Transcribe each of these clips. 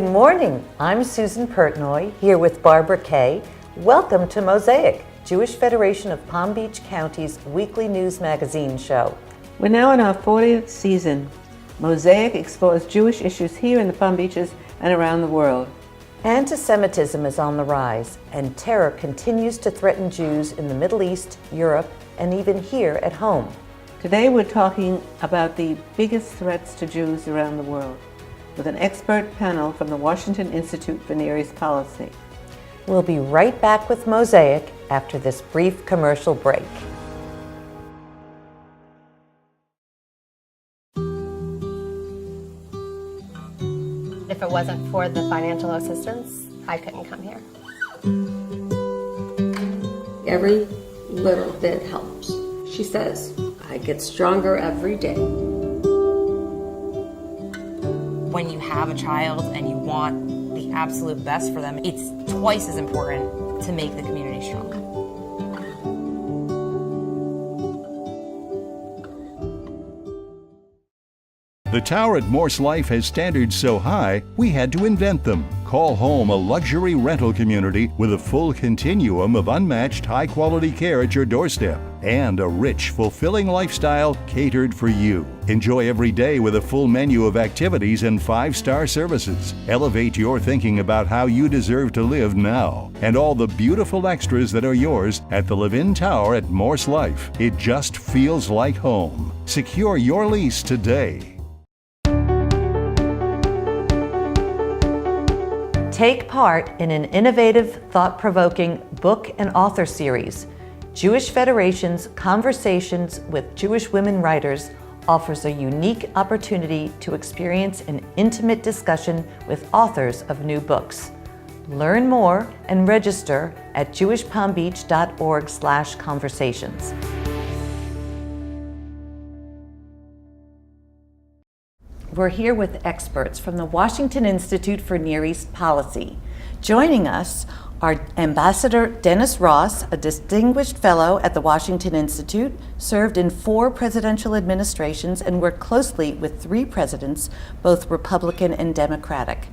Good morning. I'm Susan Pertnoy, here with Barbara Kay. Welcome to Mosaic, Jewish Federation of Palm Beach County's weekly news magazine show. We're now in our 40th season. Mosaic explores Jewish issues here in the Palm Beaches and around the world. Anti-Semitism is on the rise, and terror continues to threaten Jews in the Middle East, Europe, and even here at home. Today we're talking about the biggest threats to Jews around the world with an expert panel from the Washington Institute for Near East Policy. We'll be right back with Mosaic after this brief commercial break. If it wasn't for the financial assistance, I couldn't come here. Every little bit helps. She says, I get stronger every day. When you have a child and you want the absolute best for them, it's twice as important to make the community strong. The tower at Morse Life has standards so high, we had to invent them. Call home a luxury rental community with a full continuum of unmatched high-quality care at your doorstep and a rich, fulfilling lifestyle catered for you. Enjoy every day with a full menu of activities and 5-star services. Elevate your thinking about how you deserve to live now and all the beautiful extras that are yours at the Live-In Tower at Morse Life. It just feels like home. Secure your lease today. Take part in an innovative, thought-provoking book and author series. Jewish Federation's Conversations with Jewish Women Writers offers a unique opportunity to experience an intimate discussion with authors of new books. Learn more and register at jewishpalmbeach.org/conversations. We're here with experts from the Washington Institute for Near East Policy. Joining us are Ambassador Dennis Ross, a distinguished fellow at the Washington Institute, served in 4 presidential administrations and worked closely with 3 presidents, both Republican and Democratic.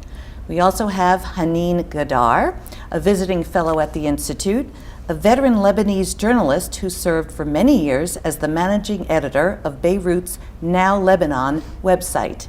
We also have Hanin Ghaddar, a visiting fellow at the Institute, a veteran Lebanese journalist who served for many years as the managing editor of Beirut's Now Lebanon website.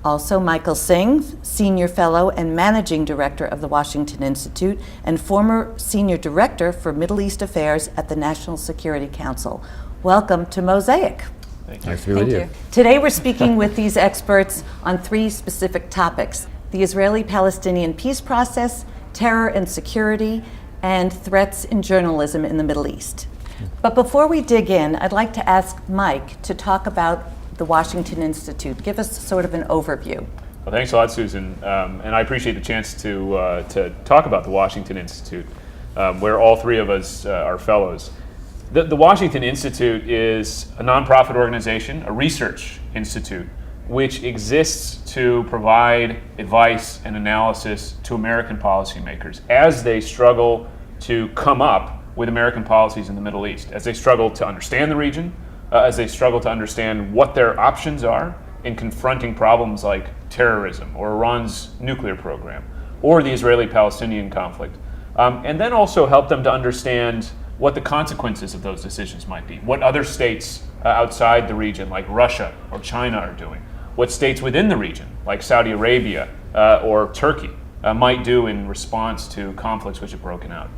Also, Michael Singh, senior fellow and managing director of the Washington Institute and former senior director for Middle East Affairs at the National Security Council. Welcome to Mosaic. Thank you. Nice to be with you. Today we're speaking with these experts on 3 specific topics: the Israeli-Palestinian peace process, terror and security, and threats in journalism in the Middle East. But before we dig in, I'd like to ask Mike to talk about the Washington Institute. Give us sort of an overview. Well, thanks a lot, Susan, and I appreciate the chance to talk about the Washington Institute, where all 3 of us are fellows. The Washington Institute is a nonprofit organization, a research institute, which exists to provide advice and analysis to American policymakers as they struggle to come up with American policies in the Middle East, as they struggle to understand the region, as they struggle to understand what their options are in confronting problems like terrorism or Iran's nuclear program or the Israeli-Palestinian conflict, and then also help them to understand what the consequences of those decisions might be, what other states outside the region like Russia or China are doing, what states within the region like Saudi Arabia or Turkey might do in response to conflicts which have broken out.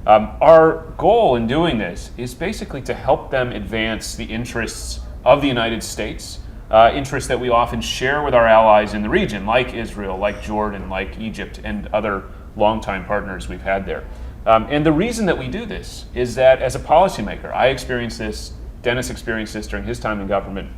Our goal in doing this is basically to help them advance the interests of the United States, interests that we often share with our allies in the region, like Israel, like Jordan, like Egypt, and other longtime partners we've had there. And the reason that we do this is that as a policymaker, I experienced this, Dennis experienced this during his time in government.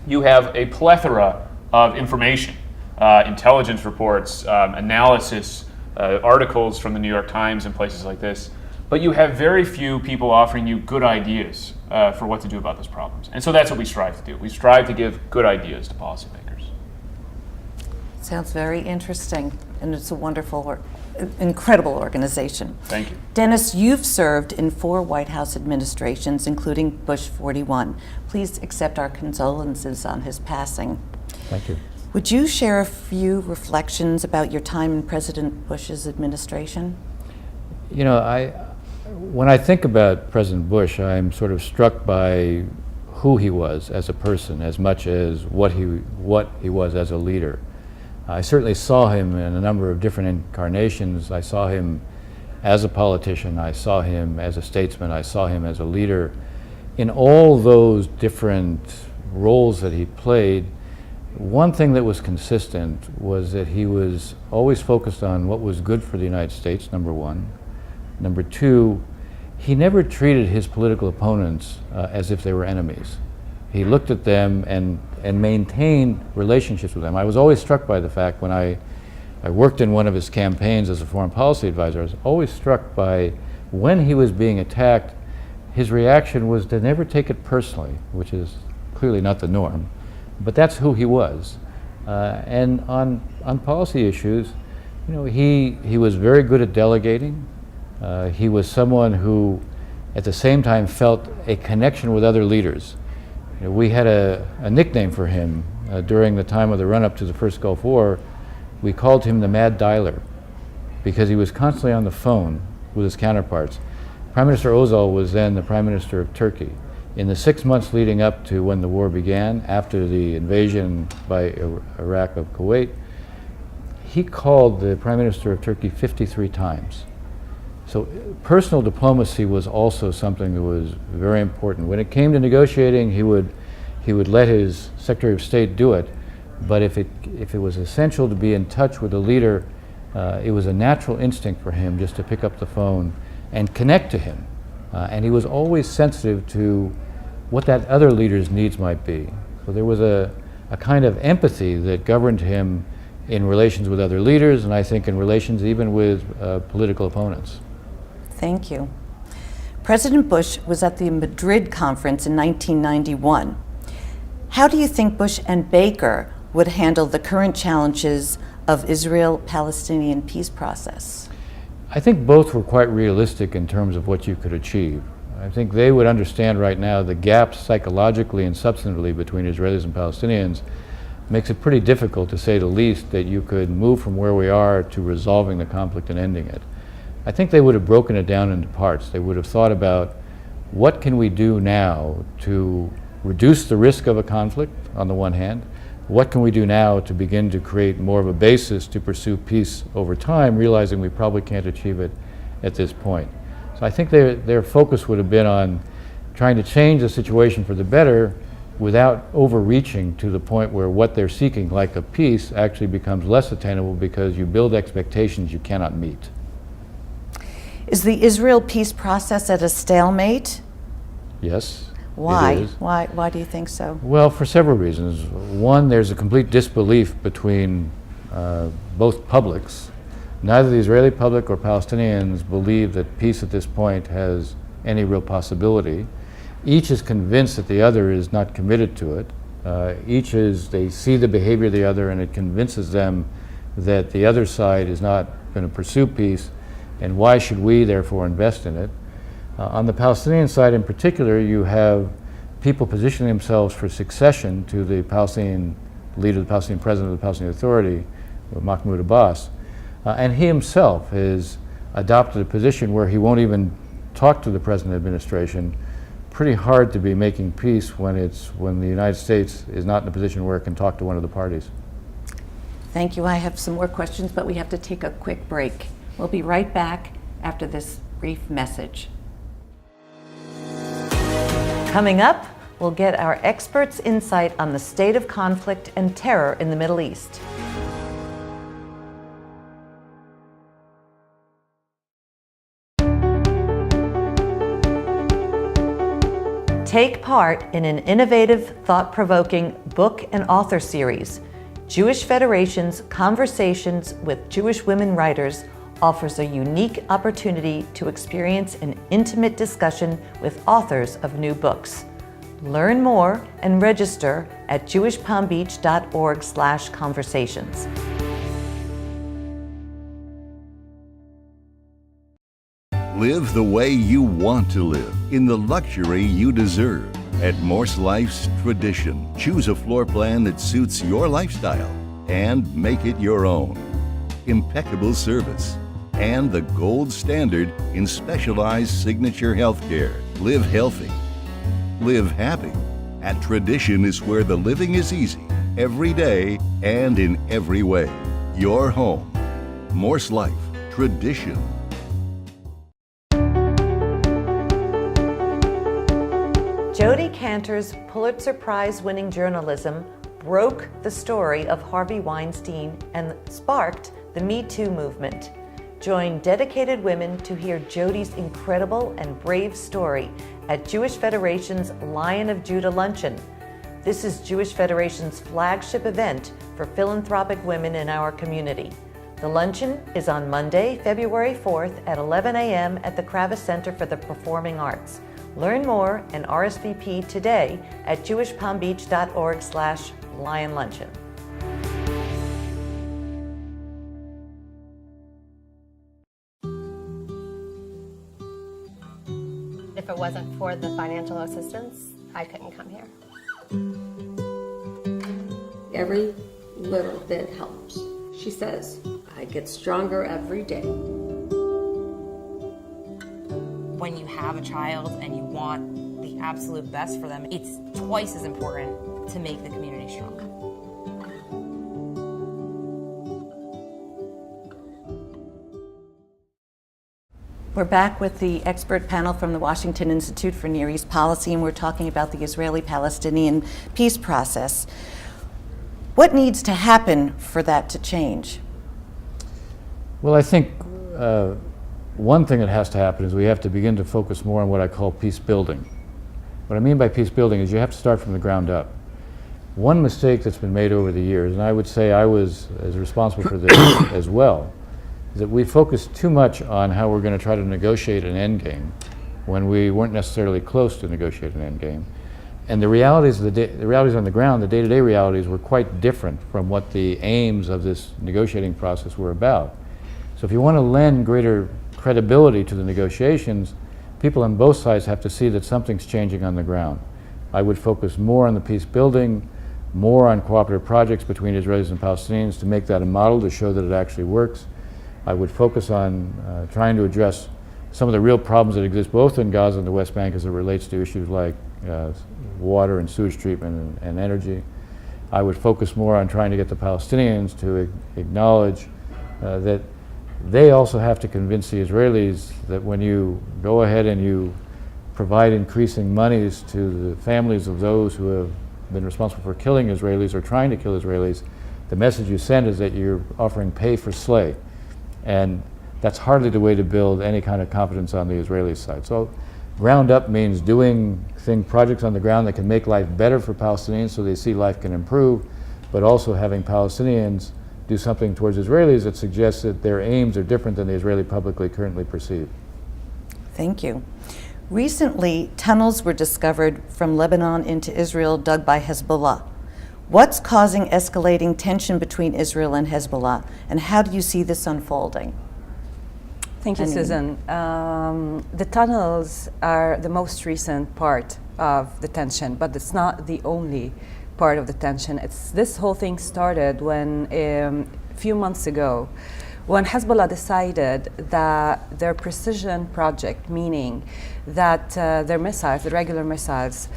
You have a plethora of information, intelligence reports, analysis, articles from the New York Times and places like this, but you have very few people offering you good ideas for what to do about those problems. And so that's what we strive to do. We strive to give good ideas to policymakers. Sounds very interesting, and it's a wonderful, incredible organization. Thank you. Dennis, you've served in 4 White House administrations, including Bush 41. Please accept our condolences on his passing. Thank you. Would you share a few reflections about your time in President Bush's administration? You know, when I think about President Bush, I'm sort of struck by who he was as a person as much as what he was as a leader. I certainly saw him in a number of different incarnations. I saw him as a politician, I saw him as a statesman, I saw him as a leader. In all those different roles that he played, one thing that was consistent was that he was always focused on what was good for the United States, number one. Number two, he never treated his political opponents as if they were enemies. He looked at them and maintained relationships with them. I was always struck by the fact when I worked in one of his campaigns as a foreign policy advisor, I was always struck by when he was being attacked, his reaction was to never take it personally, which is clearly not the norm, but that's who he was. And on policy issues, you know, he was very good at delegating. He was someone who, at the same time, felt a connection with other leaders. You know, we had a nickname for him during the time of the run-up to the first Gulf War. We called him the Mad Dialer because he was constantly on the phone with his counterparts. Prime Minister Özal was then the Prime Minister of Turkey. In the 6 months leading up to when the war began, after the invasion by Iraq of Kuwait, he called the Prime Minister of Turkey 53 times. So personal diplomacy was also something that was very important. When it came to negotiating, he would let his Secretary of State do it. But if it was essential to be in touch with a leader, it was a natural instinct for him just to pick up the phone and connect to him. And he was always sensitive to what that other leader's needs might be. So there was a kind of empathy that governed him in relations with other leaders, and I think in relations even with political opponents. Thank you. President Bush was at the Madrid conference in 1991. How do you think Bush and Baker would handle the current challenges of Israel-Palestinian peace process? I think both were quite realistic in terms of what you could achieve. I think they would understand right now the gaps psychologically and substantively between Israelis and Palestinians makes it pretty difficult, to say the least, that you could move from where we are to resolving the conflict and ending it. I think they would have broken it down into parts. They would have thought about what can we do now to reduce the risk of a conflict on the one hand, what can we do now to begin to create more of a basis to pursue peace over time, realizing we probably can't achieve it at this point. So I think their focus would have been on trying to change the situation for the better without overreaching to the point where what they're seeking, like a peace, actually becomes less attainable because you build expectations you cannot meet. Is the Israel peace process at a stalemate? Yes. Why? It is. Why do you think so? Well, for several reasons. One, there's a complete disbelief between both publics. Neither the Israeli public or Palestinians believe that peace at this point has any real possibility. Each is convinced that the other is not committed to it. They see the behavior of the other, and it convinces them that the other side is not going to pursue peace, and why should we therefore invest in it? On the Palestinian side in particular, you have people positioning themselves for succession to the Palestinian leader, the Palestinian president of the Palestinian Authority, Mahmoud Abbas, and he himself has adopted a position where he won't even talk to the present administration. Pretty hard to be making peace when the United States is not in a position where it can talk to one of the parties. Thank you. I have some more questions, but we have to take a quick break. We'll be right back after this brief message. Coming up, we'll get our experts' insight on the state of conflict and terror in the Middle East. Take part in an innovative, thought-provoking book and author series. Jewish Federation's Conversations with Jewish Women Writers offers a unique opportunity to experience an intimate discussion with authors of new books. Learn more and register at jewishpalmbeach.org/conversations. Live the way you want to live, in the luxury you deserve. At Morse Life's Tradition, choose a floor plan that suits your lifestyle. and make it your own. Impeccable service and the gold standard in specialized signature healthcare. Live healthy. Live happy. At Tradition is where the living is easy, every day and in every way. Your home. Morse Life. Tradition. Jodi Kantor's Pulitzer Prize-winning journalism broke the story of Harvey Weinstein and sparked the Me Too movement. Join dedicated women to hear Jodi's incredible and brave story at Jewish Federation's Lion of Judah Luncheon. This is Jewish Federation's flagship event for philanthropic women in our community. The luncheon is on Monday, February 4th at 11 a.m. at the Kravis Center for the Performing Arts. Learn more and RSVP today at jewishpalmbeach.org/Lion Luncheon. If it wasn't for the financial assistance, I couldn't come here. Every little bit helps. She says, I get stronger every day. When you have a child and you want the absolute best for them, it's twice as important to make the community strong. We're back with the expert panel from the Washington Institute for Near East Policy, and we're talking about the Israeli-Palestinian peace process. What needs to happen for that to change? Well, I think one thing that has to happen is we have to begin to focus more on what I call peace building. What I mean by peace building is you have to start from the ground up. One mistake that's been made over the years, and I would say I was as responsible for this as well, is that we focused too much on how we're going to try to negotiate an end game when we weren't necessarily close to negotiate an end game. And the realities on the ground, the day-to-day realities, were quite different from what the aims of this negotiating process were about. So if you want to lend greater credibility to the negotiations, people on both sides have to see that something's changing on the ground. I would focus more on the peace building, more on cooperative projects between Israelis and Palestinians to make that a model to show that it actually works. I would focus on trying to address some of the real problems that exist both in Gaza and the West Bank as it relates to issues like water and sewage treatment and energy. I would focus more on trying to get the Palestinians to acknowledge that they also have to convince the Israelis that when you go ahead and you provide increasing monies to the families of those who have been responsible for killing Israelis or trying to kill Israelis, the message you send is that you're offering pay for slay. And that's hardly the way to build any kind of competence on the Israeli side. So ground up means doing projects on the ground that can make life better for Palestinians so they see life can improve, but also having Palestinians do something towards Israelis that suggests that their aims are different than the Israeli publicly currently perceive. Thank you. Recently, tunnels were discovered from Lebanon into Israel dug by Hezbollah. What's causing escalating tension between Israel and Hezbollah, and how do you see this unfolding? Thank you, Susan. The tunnels are the most recent part of the tension, but it's not the only part of the tension. This whole thing started when a few months ago, when Hezbollah decided that their precision project, meaning that their missiles, the regular missiles,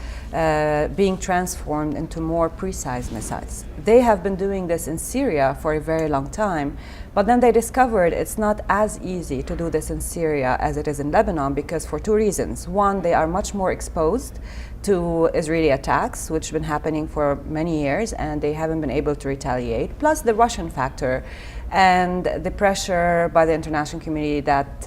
being transformed into more precise missiles. They have been doing this in Syria for a very long time, but then they discovered it's not as easy to do this in Syria as it is in Lebanon because for two reasons. One, they are much more exposed to Israeli attacks, which have been happening for many years, and they haven't been able to retaliate, plus the Russian factor and the pressure by the international community that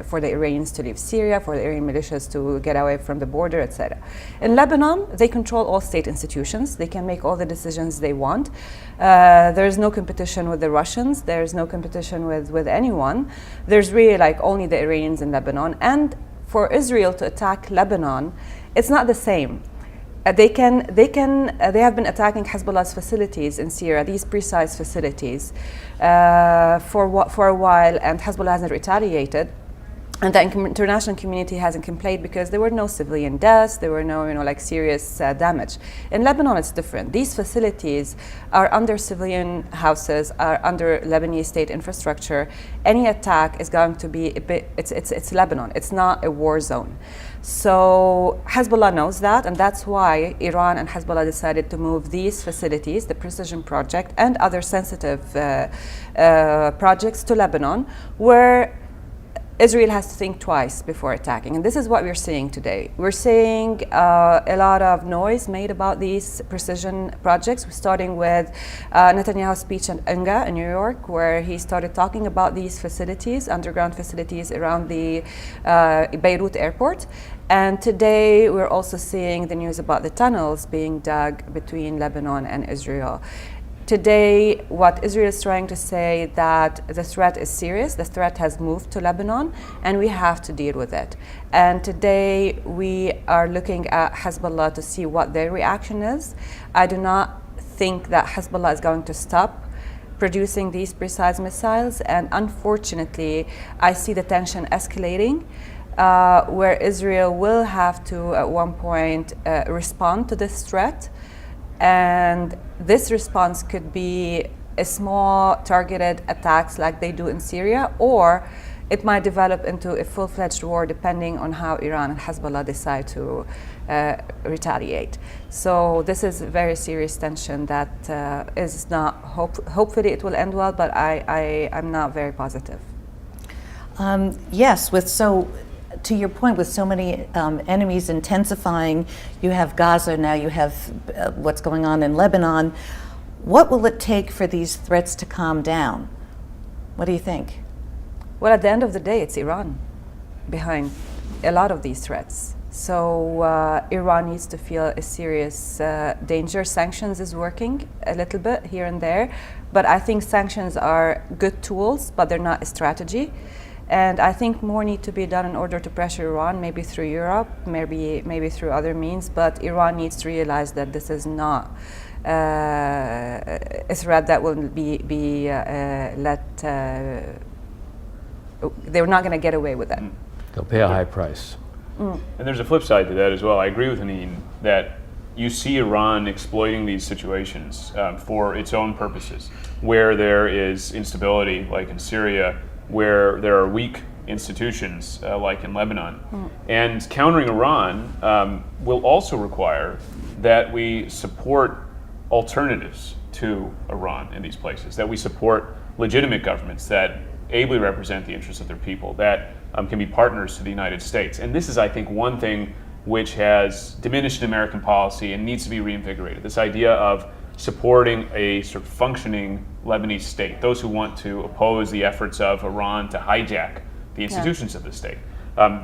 for the Iranians to leave Syria, for the Iranian militias to get away from the border, etc. In Lebanon, they control all state institutions. They can make all the decisions they want. There's no competition with the Russians. There's no competition with anyone. There's really like only the Iranians in Lebanon. And for Israel to attack Lebanon, it's not the same. They have been attacking Hezbollah's facilities in Syria, these precise facilities, for a while, and Hezbollah hasn't retaliated. And the international community hasn't complained because there were no civilian deaths, there were no, like serious damage. In Lebanon, it's different. These facilities are under civilian houses, are under Lebanese state infrastructure. Any attack is going to be a bit. It's Lebanon. It's not a war zone. So Hezbollah knows that, and that's why Iran and Hezbollah decided to move these facilities, the Precision Project, and other sensitive projects to Lebanon, where Israel has to think twice before attacking. And this is what we're seeing today. We're seeing a lot of noise made about these precision projects. We're starting with Netanyahu's speech in UNGA in New York, where he started talking about these facilities, underground facilities around the Beirut airport. And today we're also seeing the news about the tunnels being dug between Lebanon and Israel. Today, what Israel is trying to say that the threat is serious, the threat has moved to Lebanon, and we have to deal with it. And today, we are looking at Hezbollah to see what their reaction is. I do not think that Hezbollah is going to stop producing these precise missiles, and unfortunately, I see the tension escalating, where Israel will have to, at one point, respond to this threat. And this response could be a small targeted attacks like they do in Syria, or it might develop into a full-fledged war depending on how Iran and Hezbollah decide to retaliate. So this is a very serious tension that is not, hopefully it will end well, but I'm not very positive. Yes, to your point, with so many enemies intensifying, you have Gaza, now you have what's going on in Lebanon. What will it take for these threats to calm down? What do you think? Well, at the end of the day, it's Iran behind a lot of these threats. So Iran needs to feel a serious danger. Sanctions is working a little bit here and there, but I think sanctions are good tools, but they're not a strategy. And I think more need to be done in order to pressure Iran, maybe through Europe, maybe through other means. But Iran needs to realize that this is not a threat that will be let. They're not going to get away with it. They'll pay a high price. And there's a flip side to that as well. I agree with Hanin that you see Iran exploiting these situations for its own purposes, where there is instability, like in Syria, where there are weak institutions, like in Lebanon. And countering Iran will also require that we support alternatives to Iran in these places, that we support legitimate governments that ably represent the interests of their people, that can be partners to the United States. And this is, I think, one thing which has diminished in American policy and needs to be reinvigorated. This idea of supporting a sort of functioning Lebanese state, those who want to oppose the efforts of Iran to hijack the institutions of the state.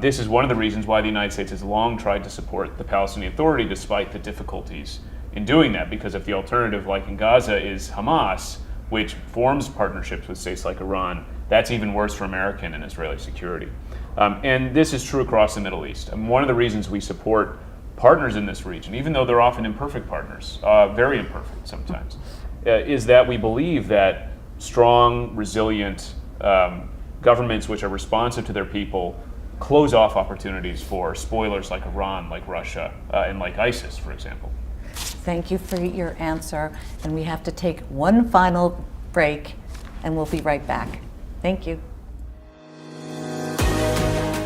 This is one of the reasons why the United States has long tried to support the Palestinian Authority despite the difficulties in doing that, because if the alternative, like in Gaza, is Hamas, which forms partnerships with states like Iran, that's even worse for American and Israeli security. And this is true across the Middle East. And one of the reasons we support partners in this region, even though they're often imperfect partners, very imperfect sometimes, is that we believe that strong, resilient governments which are responsive to their people close off opportunities for spoilers like Iran, like Russia, and like ISIS, for example. Thank you for your answer. And we have to take one final break, and we'll be right back. Thank you.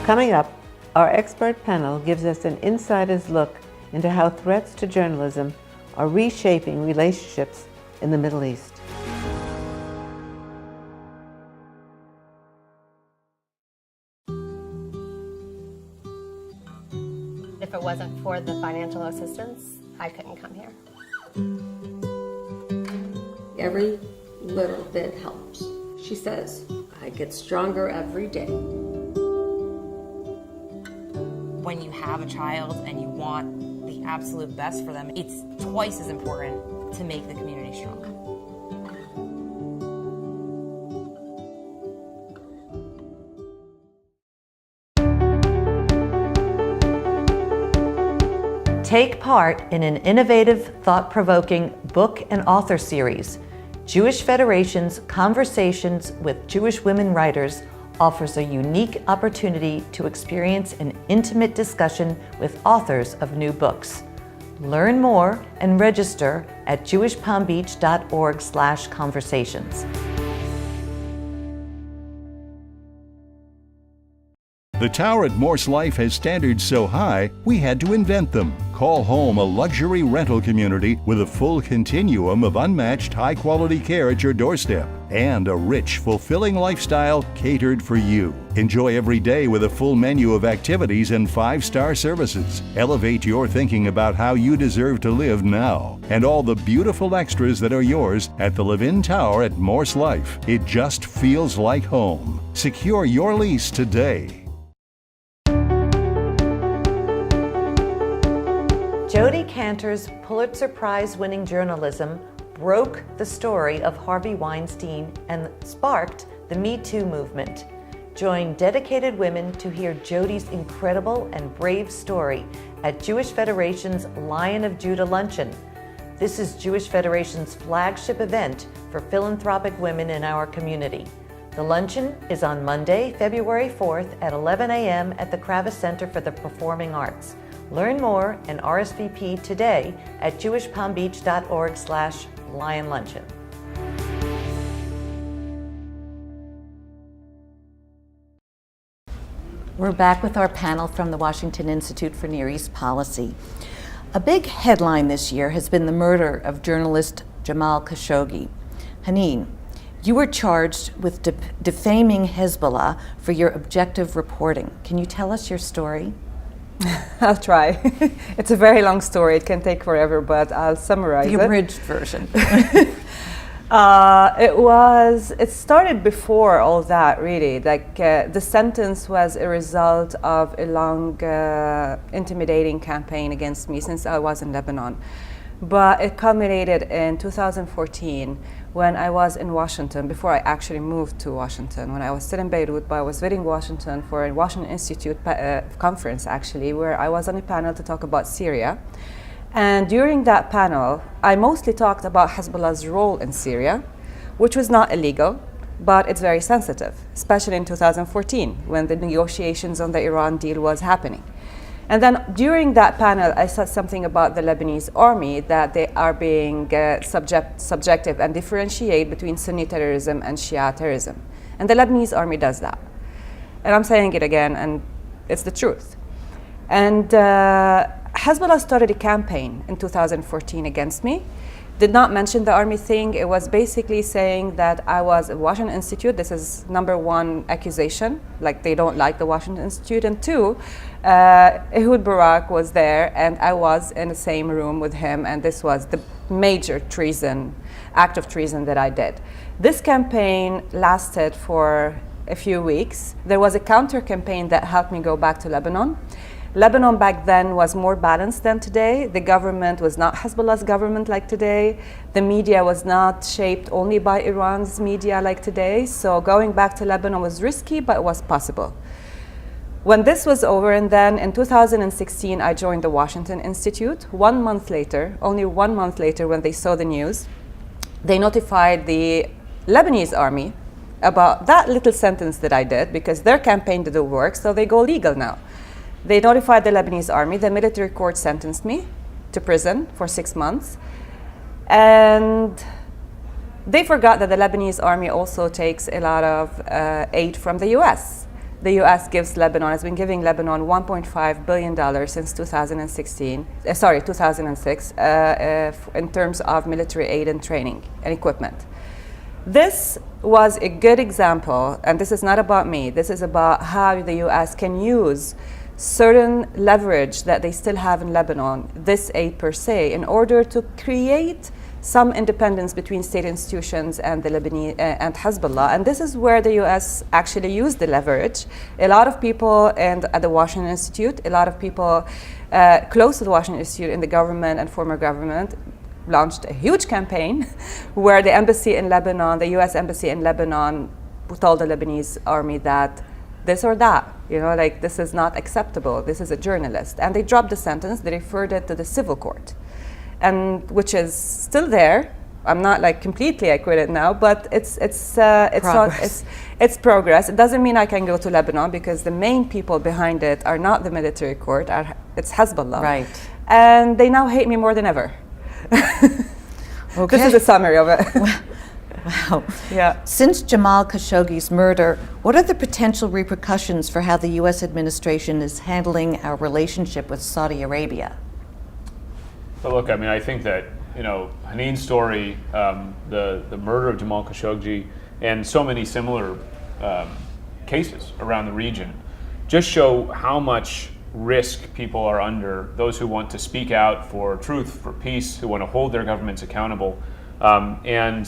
Coming up, our expert panel gives us an insider's look into how threats to journalism are reshaping relationships in the Middle East. If it wasn't for the financial assistance, I couldn't come here. Every little bit helps. She says, I get stronger every day. When you have a child and you want the absolute best for them, it's twice as important to make the community strong. Take part in an innovative, thought-provoking book and author series, Jewish Federation's Conversations with Jewish Women Writers, offers a unique opportunity to experience an intimate discussion with authors of new books. Learn more and register at jewishpalmbeach.org/conversations. The tower at Morse Life has standards so high, we had to invent them. Call home a luxury rental community with a full continuum of unmatched high-quality care at your doorstep and a rich, fulfilling lifestyle catered for you. Enjoy every day with a full menu of activities and 5-star services. Elevate your thinking about how you deserve to live now and all the beautiful extras that are yours at the Live-In Tower at Morse Life. It just feels like home. Secure your lease today. Jodi Kantor's Pulitzer Prize-winning journalism broke the story of Harvey Weinstein and sparked the Me Too movement. Join dedicated women to hear Jodi's incredible and brave story at Jewish Federation's Lion of Judah Luncheon. This is Jewish Federation's flagship event for philanthropic women in our community. The luncheon is on Monday, February 4th at 11 a.m. at the Kravis Center for the Performing Arts. Learn more and RSVP today at jewishpalmbeach.org/Lion Luncheon. We're back with our panel from the Washington Institute for Near East Policy. A big headline this year has been the murder of journalist Jamal Khashoggi. Hanin, you were charged with defaming Hezbollah for your objective reporting. Can you tell us your story? I'll try. It's a very long story. It can take forever, but I'll summarize it. The abridged version. It started before all that, really. The sentence was a result of a long, intimidating campaign against me since I was in Lebanon. But it culminated in 2014 when I was in Washington, before I actually moved to Washington. When I was still in Beirut, but I was visiting Washington for a Washington Institute conference, actually, where I was on a panel to talk about Syria. And during that panel, I mostly talked about Hezbollah's role in Syria, which was not illegal, but it's very sensitive, especially in 2014, when the negotiations on the Iran deal was happening. And then during that panel, I said something about the Lebanese army, that they are being subjective and differentiate between Sunni terrorism and Shia terrorism. And the Lebanese army does that. And I'm saying it again, and it's the truth. And Hezbollah started a campaign in 2014 against me. Did not mention the army thing. It was basically saying that I was at Washington Institute. This is number one accusation, like they don't like the Washington Institute. And two, Ehud Barak was there and I was in the same room with him, and this was the major act of treason that I did. This campaign lasted for a few weeks. There was a counter campaign that helped me go back to Lebanon. Lebanon back then was more balanced than today. The government was not Hezbollah's government like today. The media was not shaped only by Iran's media like today. So going back to Lebanon was risky, but it was possible. When this was over, and then in 2016, I joined the Washington Institute. 1 month later, only 1 month later, when they saw the news, they notified the Lebanese army about that little sentence that I did, because their campaign didn't work, so they go legal now. They notified the Lebanese army. The military court sentenced me to prison for 6 months. And they forgot that the Lebanese army also takes a lot of aid from the US. The US has been giving Lebanon $1.5 billion since 2006 in terms of military aid and training and equipment. This was a good example, and this is not about me. This is about how the US can use certain leverage that they still have in Lebanon, this aid per se, in order to create some independence between state institutions and the Lebanese and Hezbollah. And this is where the US actually used the leverage. A lot of people at the Washington Institute, a lot of people close to the Washington Institute in the government and former government launched a huge campaign where the embassy in Lebanon, the US embassy in Lebanon, told the Lebanese army that this or that, this is not acceptable. This is a journalist. And they dropped the sentence. They referred it to the civil court, and which is still there I'm not like completely acquitted now, but it's Progress. it's progress. It doesn't mean I can go to Lebanon because the main people behind it are not the military court. It's Hezbollah. Right. And they now hate me more than ever. Okay. This is a summary of it. Wow. Yeah. Since Jamal Khashoggi's murder, what are the potential repercussions for how the U.S. administration is handling our relationship with Saudi Arabia? But look, I mean, I think that, Hanin's story, the murder of Jamal Khashoggi, and so many similar cases around the region just show how much risk people are under, those who want to speak out for truth, for peace, who want to hold their governments accountable, and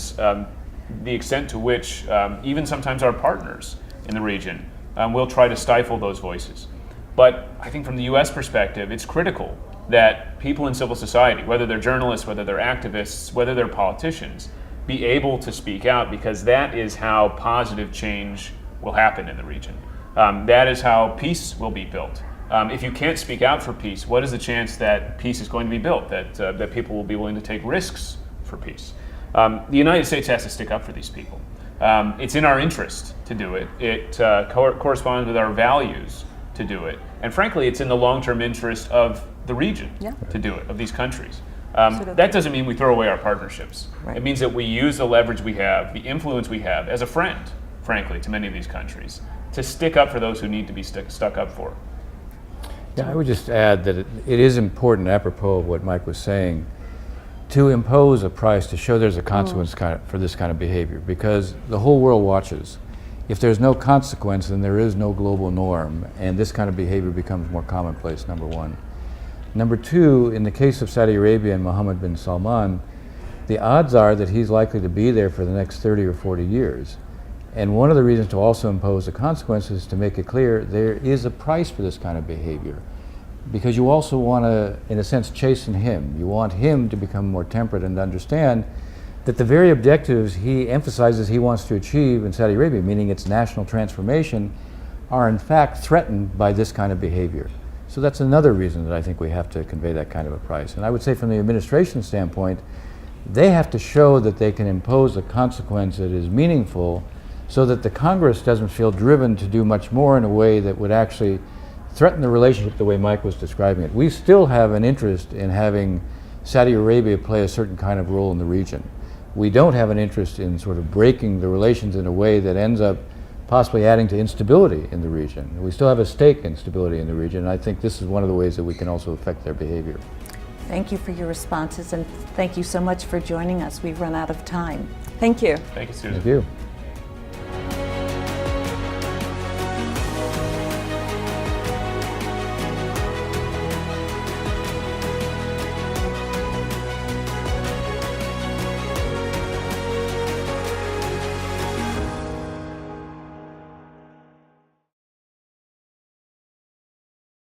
the extent to which even sometimes our partners in the region will try to stifle those voices. But I think from the U.S. perspective, it's critical that people in civil society, whether they're journalists, whether they're activists, whether they're politicians, be able to speak out, because that is how positive change will happen in the region. That is how peace will be built. If you can't speak out for peace, what is the chance that peace is going to be built, that people will be willing to take risks for peace? The United States has to stick up for these people. It's in our interest to do it. It corresponds with our values to do it. And frankly, it's in the long-term interest of the region to do it, of these countries. That doesn't mean we throw away our partnerships. Right. It means that we use the leverage we have, the influence we have as a friend, frankly, to many of these countries, to stick up for those who need to be stuck up for. Yeah, I would just add that it is important, apropos of what Mike was saying, to impose a price to show there's a consequence for this kind of behavior, because the whole world watches. If there's no consequence, then there is no global norm, and this kind of behavior becomes more commonplace, number one. Number two, in the case of Saudi Arabia and Mohammed bin Salman, the odds are that he's likely to be there for the next 30 or 40 years. And one of the reasons to also impose the consequences is to make it clear there is a price for this kind of behavior. Because you also want to, in a sense, chasten him. You want him to become more temperate and understand that the very objectives he emphasizes he wants to achieve in Saudi Arabia, meaning its national transformation, are in fact threatened by this kind of behavior. So that's another reason that I think we have to convey that kind of a price. And I would say from the administration standpoint, they have to show that they can impose a consequence that is meaningful so that the Congress doesn't feel driven to do much more in a way that would actually threaten the relationship the way Mike was describing it. We still have an interest in having Saudi Arabia play a certain kind of role in the region. We don't have an interest in sort of breaking the relations in a way that ends up possibly adding to instability in the region. We still have a stake in stability in the region, and I think this is one of the ways that we can also affect their behavior. Thank you for your responses, and thank you so much for joining us. We've run out of time. Thank you. Thank you, Susan. Thank you.